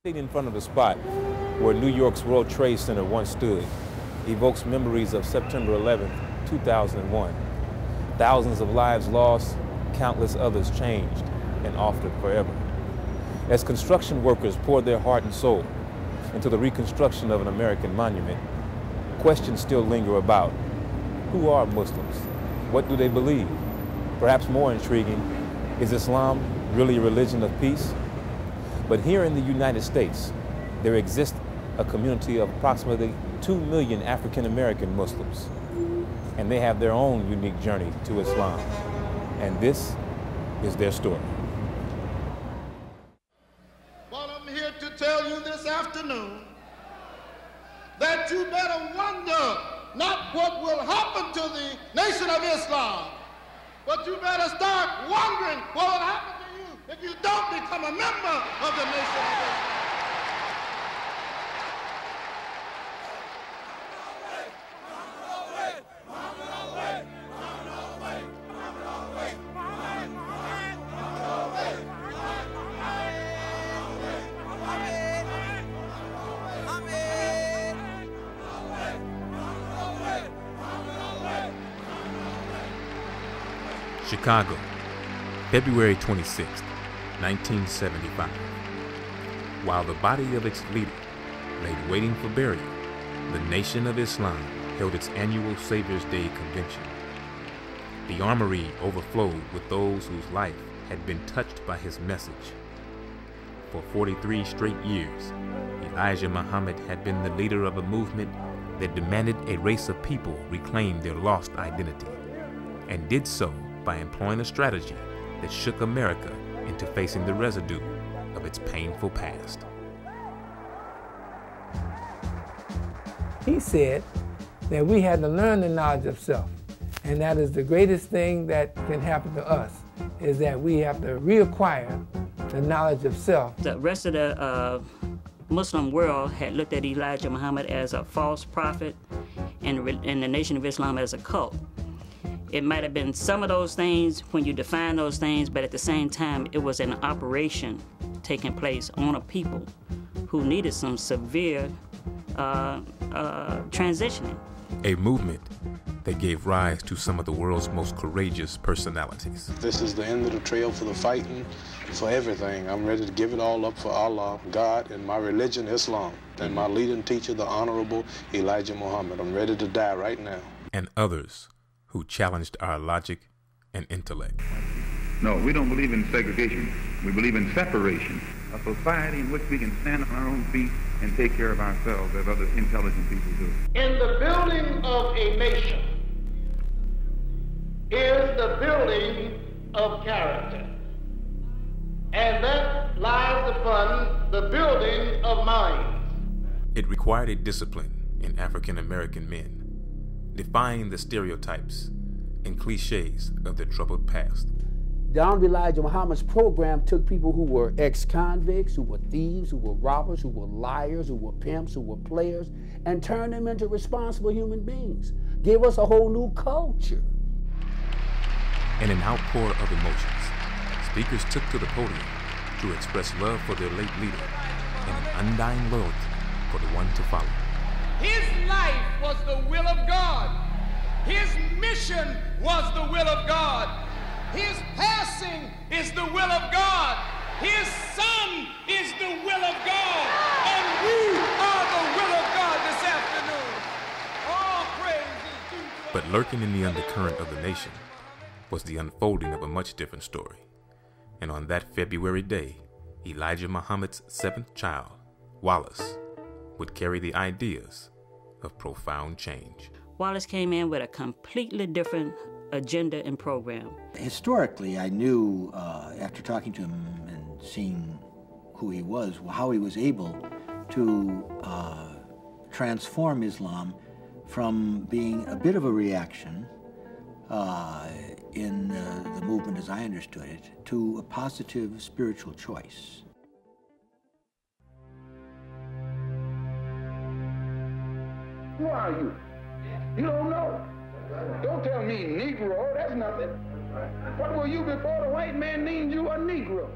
Sitting in front of the spot where New York's World Trade Center once stood evokes memories of September 11, 2001. Thousands of lives lost, countless others changed and altered forever. As construction workers poured their heart and soul into the reconstruction of an American monument, questions still linger about who are Muslims? What do they believe? Perhaps more intriguing, is Islam really a religion of peace? But here in the United States, there exists a community of approximately 2 million African-American Muslims, and they have their own unique journey to Islam. And this is their story. Well, I'm here to tell you this afternoon that you better wonder not what will happen to the Nation of Islam, but you better start wondering what will happen to you if you don't become a member of the Nation of Islam. Chicago, February 26, 1975. While the body of its leader lay waiting for burial, the Nation of Islam held its annual Savior's Day convention. The armory overflowed with those whose life had been touched by his message. For 43 straight years, Elijah Muhammad had been the leader of a movement that demanded a race of people reclaim their lost identity, and did so by employing a strategy that shook America into facing the residue of its painful past. He said that we had to learn the knowledge of self, and that is the greatest thing that can happen to us, is that we have to reacquire the knowledge of self. The rest of the Muslim world had looked at Elijah Muhammad as a false prophet and the Nation of Islam as a cult. It might have been some of those things when you define those things, but at the same time, it was an operation taking place on a people who needed some severe transitioning. A movement that gave rise to some of the world's most courageous personalities. This is the end of the trail for the fighting, for everything. I'm ready to give it all up for Allah, God, and my religion, Islam, and my leading teacher, the Honorable Elijah Muhammad. I'm ready to die right now. And others who challenged our logic and intellect. No, we don't believe in segregation. We believe in separation. A society in which we can stand on our own feet and take care of ourselves as other intelligent people do. In the building of a nation is the building of character. And that lies upon the building of minds. It required a discipline in African-American men, defying the stereotypes and cliches of their troubled past. The Honorable Elijah Muhammad's program took people who were ex-convicts, who were thieves, who were robbers, who were liars, who were pimps, who were players, and turned them into responsible human beings. Gave us a whole new culture. In an outpour of emotions, speakers took to the podium to express love for their late leader and an undying loyalty for the one to follow. His life was the will of God. His mission was the will of God. His passing is the will of God. His son is the will of God. And we are the will of God this afternoon. All praise is due to But lurking in the undercurrent of the nation was the unfolding of a much different story. And on that February day, Elijah Muhammad's seventh child, Wallace, would carry the ideas of profound change. Wallace came in with a completely different agenda and program. Historically, I knew, after talking to him and seeing who he was, how he was able to transform Islam from being a bit of a reaction in the movement as I understood it, to a positive spiritual choice. Who are you? You don't know. Don't tell me Negro, that's nothing. What were you before the white man named you a Negro?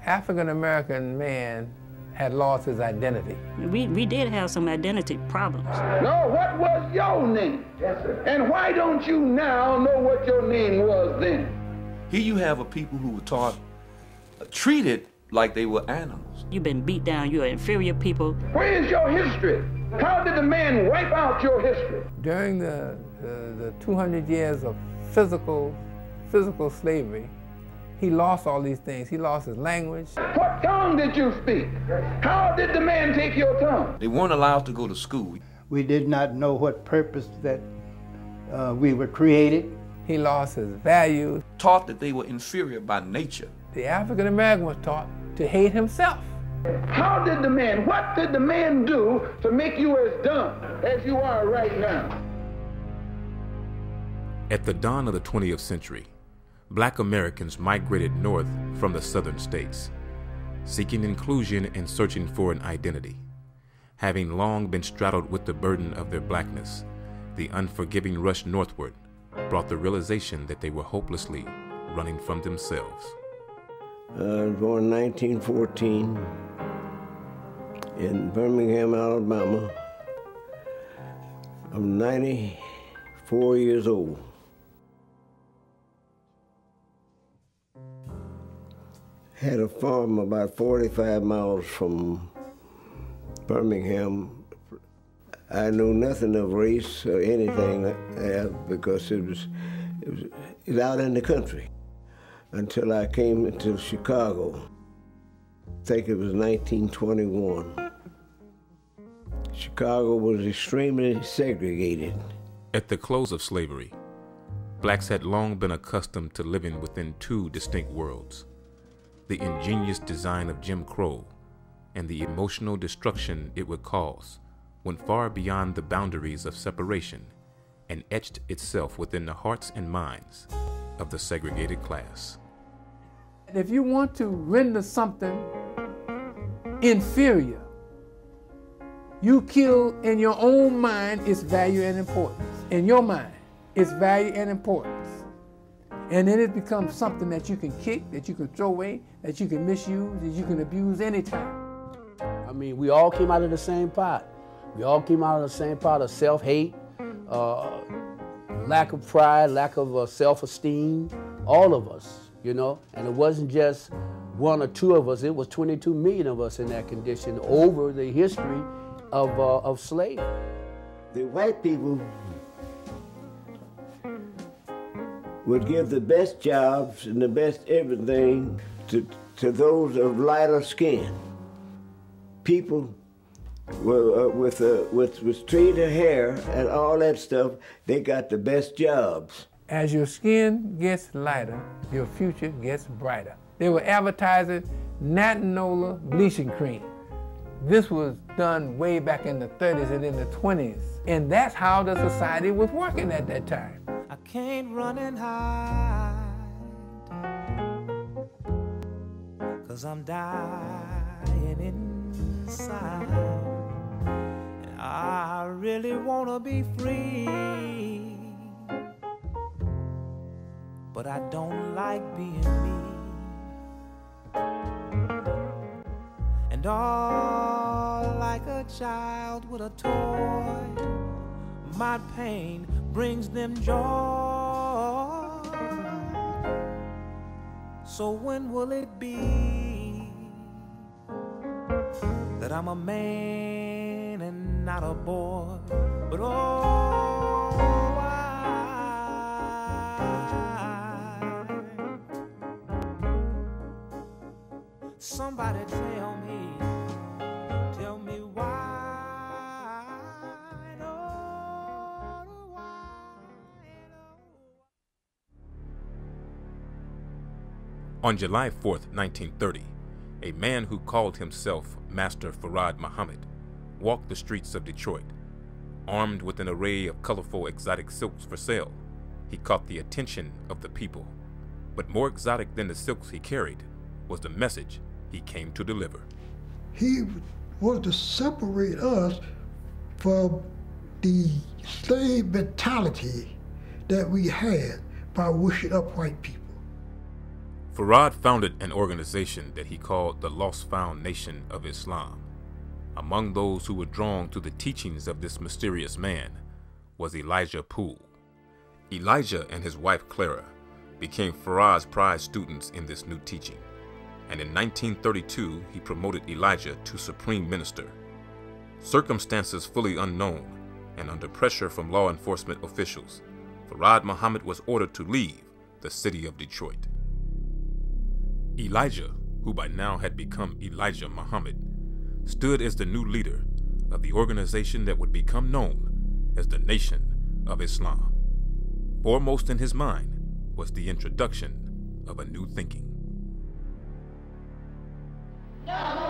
African-American man had lost his identity. We did have some identity problems. No, what was your name? Yes, sir. And why don't you now know what your name was then? Here you have a people who were taught, treated like they were animals. You've been beat down, you're inferior people. Where is your history? How did the man wipe out your history? During the 200 years of physical slavery, he lost all these things. He lost his language. What tongue did you speak? How did the man take your tongue? They weren't allowed to go to school. We did not know what purpose that we were created. He lost his values. Taught that they were inferior by nature. The African American was taught to hate himself. How did the man, what did the man do to make you as dumb as you are right now? At the dawn of the 20th century, Black Americans migrated north from the southern states, seeking inclusion and searching for an identity. Having long been straddled with the burden of their blackness, the unforgiving rush northward brought the realization that they were hopelessly running from themselves. I was born in 1914 in Birmingham, Alabama. I'm 94 years old. Had a farm about 45 miles from Birmingham. I knew nothing of race or anything there because it was out in the country until I came to Chicago. I think it was 1921. Chicago was extremely segregated. At the close of slavery, blacks had long been accustomed to living within two distinct worlds: the ingenious design of Jim Crow and the emotional destruction it would cause went far beyond the boundaries of separation and etched itself within the hearts and minds of the segregated class. If you want to render something inferior, you kill in your own mind its value and importance. In your mind, its value and importance. And then it becomes something that you can kick, that you can throw away, that you can misuse, that you can abuse anytime. I mean, we all came out of the same pot. We all came out of the same pot of self-hate, lack of pride, lack of self-esteem, all of us, you know. And it wasn't just one or two of us, it was 22 million of us in that condition over the history of slavery. The white people would give the best jobs and the best everything to those of lighter skin. People with straighter hair and all that stuff, they got the best jobs. As your skin gets lighter, your future gets brighter. They were advertising Natanola bleaching cream. This was done way back in the 30s and in the 20s. And that's how the society was working at that time. I can't run and hide, 'cause I'm dying inside. And I really wanna be free, but I don't like being me. And all like a child with a toy, my pain brings them joy. So when will it be that I'm a man and not a boy? But oh, somebody tell me why. On July 4th, 1930, a man who called himself Master Fard Muhammad walked the streets of Detroit. Armed with an array of colorful exotic silks for sale, he caught the attention of the people. But more exotic than the silks he carried was the message he came to deliver. He wanted to separate us from the slave mentality that we had by wishing up white people. Farad founded an organization that he called the Lost Found Nation of Islam. Among those who were drawn to the teachings of this mysterious man was Elijah Poole. Elijah and his wife Clara became Farad's prized students in this new teaching, and in 1932 he promoted Elijah to Supreme Minister. Circumstances fully unknown and under pressure from law enforcement officials, Farad Muhammad was ordered to leave the city of Detroit. Elijah, who by now had become Elijah Muhammad, stood as the new leader of the organization that would become known as the Nation of Islam. Foremost in his mind was the introduction of a new thinking. No.